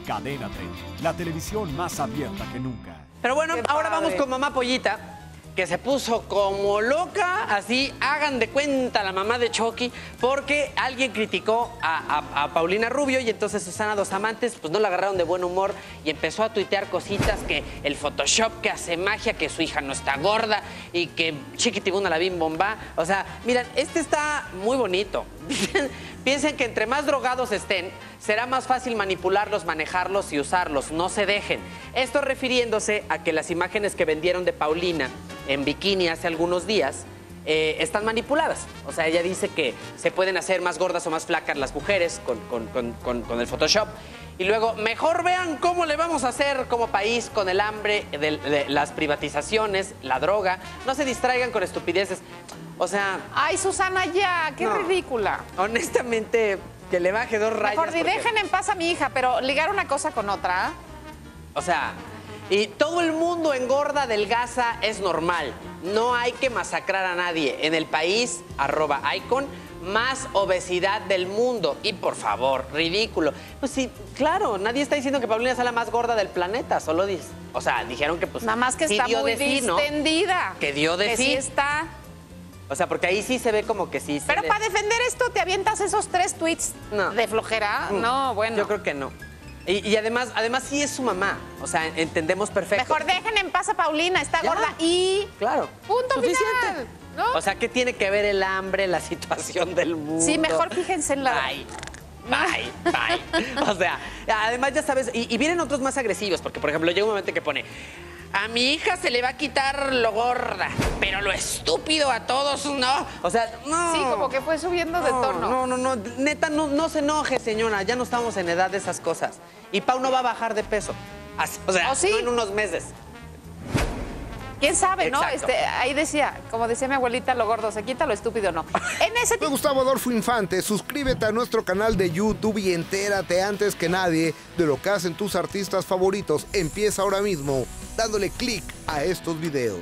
Cadena 30, la televisión más abierta que nunca. Pero bueno, ahora vamos con mamá Pollita, que se puso como loca, así, hagan de cuenta la mamá de Chucky, porque alguien criticó a Paulina Rubio y entonces Susana Dos Amantes pues no la agarraron de buen humor y empezó a tuitear cositas que el Photoshop que hace magia, que su hija no está gorda y que Chiquitibuna la bim bomba. O sea, miren, este está muy bonito. Piensen que entre más drogados estén, será más fácil manipularlos, manejarlos y usarlos. No se dejen. Esto refiriéndose a que las imágenes que vendieron de Paulina en bikini hace algunos días están manipuladas. O sea, ella dice que se pueden hacer más gordas o más flacas las mujeres con el Photoshop. Y luego, mejor vean cómo le vamos a hacer como país con el hambre, de las privatizaciones, la droga. No se distraigan con estupideces. O sea... Ay, Susana, ya, qué ridícula. Honestamente, que le baje 2 rayas. Mejor ni dejen en paz a mi hija, pero ligar una cosa con otra. O sea, y todo el mundo engorda, adelgaza, es normal. No hay que masacrar a nadie. En el país, @icon, más obesidad del mundo. Y por favor, ridículo. Pues sí, claro, nadie está diciendo que Paulina sea la más gorda del planeta, solo dice. O sea, dijeron que pues... Nada más que sí está dio muy de sí, ¿no? distendida. Que dio de que sí. sí está. O sea, porque ahí sí se ve como que sí. Pero para defender esto, ¿te avientas esos 3 tweets de flojera? No, bueno. Yo creo que no. Y además sí es su mamá. O sea, entendemos perfecto. Mejor dejen en paz a Paulina, está gorda y... Claro. Punto Suficiente. final, ¿no? O sea, ¿qué tiene que ver el hambre, la situación del mundo? Sí, mejor fíjense en la... Bye. O sea, además ya sabes, y vienen otros más agresivos, porque por ejemplo llega un momento que pone, a mi hija se le va a quitar lo gorda, pero lo estúpido a todos no. O sea, no. Sí, como que fue subiendo de tono. No, neta, no se enoje, señora, ya no estamos en edad de esas cosas. Y Pau no va a bajar de peso. O sea, sí? no en unos meses. ¿Quién sabe, no? Exacto. Ahí decía, como decía mi abuelita, lo gordo se quita, lo estúpido no. En ese Soy Gustavo Adolfo Infante, suscríbete a nuestro canal de YouTube y entérate antes que nadie de lo que hacen tus artistas favoritos. Empieza ahora mismo dándole clic a estos videos.